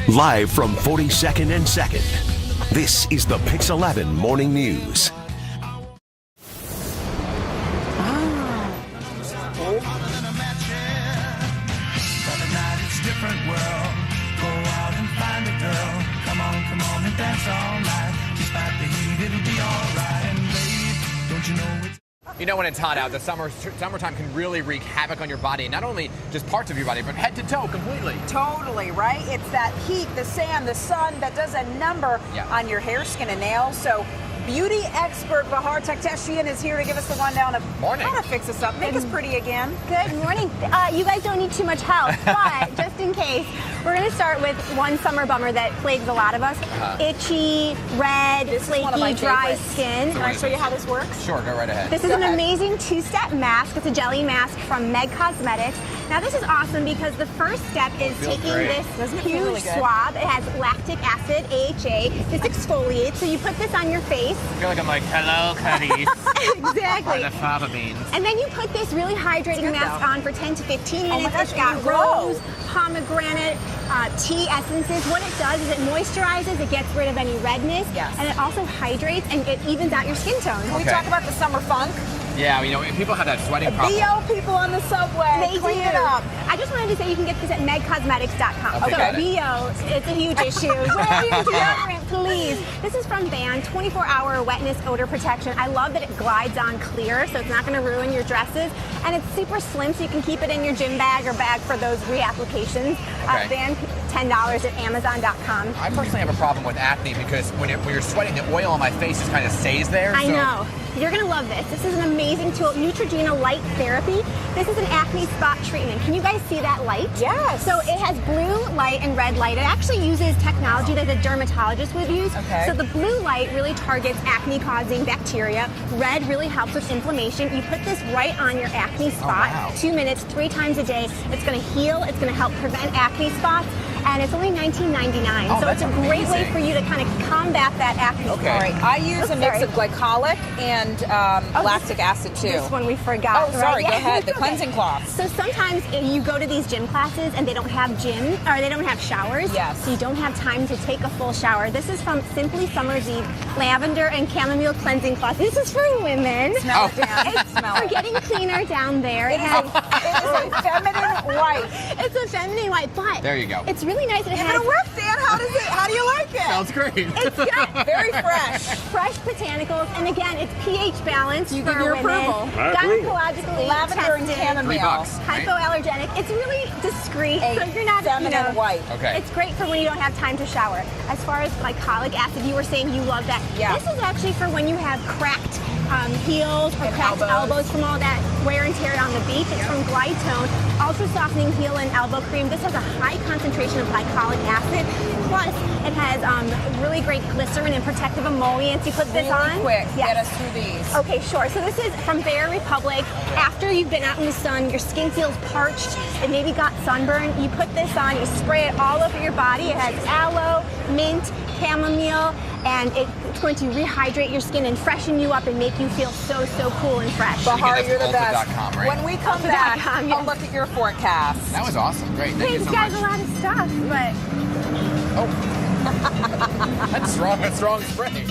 Live from 42nd and 2nd, this is the PIX 11 Morning News. You know when it's hot out, the summertime can really wreak havoc on your body. Not only just parts of your body, but head to toe completely. Totally, right? It's that heat, the sand, the sun that does a number on your hair, skin, and nails. So beauty expert Bahar Takhtehchian is here to give us the rundown of how to fix us up, make us pretty again. Good morning. You guys don't need too much help, but just in case, we're going to start with one summer bummer that plagues a lot of us. Itchy, red, flaky, dry skin. Can I show you how this works? Sure, go right ahead. This is an amazing two-step mask. It's a jelly mask from Meg Cosmetics. Now this is awesome because the first step is taking this huge swab. It has lactic acid, AHA. This exfoliates, so you put this on your face. I feel like I'm like, hello, Cuddies. Exactly. Or the fava beans. And then you put this really hydrating mask on for 10 to 15 minutes. Oh my gosh, it's got rose, pomegranate, tea essences. What it does is it moisturizes, it gets rid of any redness, and it also hydrates and it evens out your skin tone. Can we talk about the summer funk? Yeah, you know, people have that sweating problem. BO people on the subway, clean it up. I just wanted to say you can get this at megcosmetics.com. Okay, So BO, it's a huge issue. Wear your deodorant, please. This is from Ban, 24-hour wetness odor protection. I love that it glides on clear, so it's not going to ruin your dresses. And it's super slim, so you can keep it in your gym bag or bag for those reapplications. Ban, $10 at Amazon.com. I personally have a problem with acne because when you're sweating, the oil on my face just kind of stays there. I know. You're going to love this. This is an amazing tool, Neutrogena Light Therapy. This is an acne spot treatment. Can you guys see that light? Yes. So it has blue light and red light. It actually uses technology that a dermatologist would use. Okay. So the blue light really targets acne-causing bacteria. Red really helps with inflammation. You put this right on your acne spot, 2 minutes, 3 times a day. It's going to heal. It's going to help prevent acne spots. And it's only $19.99. So it's a great way for you to kind of combat that acne. All right. I use a mix of glycolic and lactic acid too. This one we forgot. Oh, sorry. Go ahead. The cleansing cloths. So sometimes you go to these gym classes and they don't have they don't have showers. Yes. So you don't have time to take a full shower. This is from Simply Summer's Eve Lavender and Chamomile Cleansing Cloth. This is for women. Smell it down. Smell We're it. getting cleaner down there. It is a feminine white. It's a feminine white, but there you go. It's really nice. It has. It works, Dan. How do you like it? Sounds great. It's got very fresh. Fresh botanicals, and again, it's pH balanced You for give your women. approval. Gynecologically Lavender and tested. chamomile. $3, right? Hypoallergenic. It's really discreet, so you're not feminine white. Okay. It's great for when you don't have time to shower. As far as glycolic acid, you were saying you love that. Yeah. This is actually for when you have cracked heels or cracked elbows from all that wear and tear on the beach. It's from GLYTONE, ultra softening heel and elbow cream. This has a high concentration of glycolic acid. Plus, it has really great glycerin and protective emollients. You put this on. Quick, get us through these. Okay, sure. So this is from Bear Republic. After you've been out in the sun, your skin feels parched, and maybe got sunburn. You put this on, you spray it all over your body. It has aloe, mint, chamomile, and it's going to rehydrate your skin and freshen you up and make you feel so cool and fresh. Bahar, you're the best. Ulta.com, right? When we come back, Ulta.com, I'll look at your forecast. That was awesome. Great. Thank you so guys much. a lot of stuff, but That's strong. That's strong spray.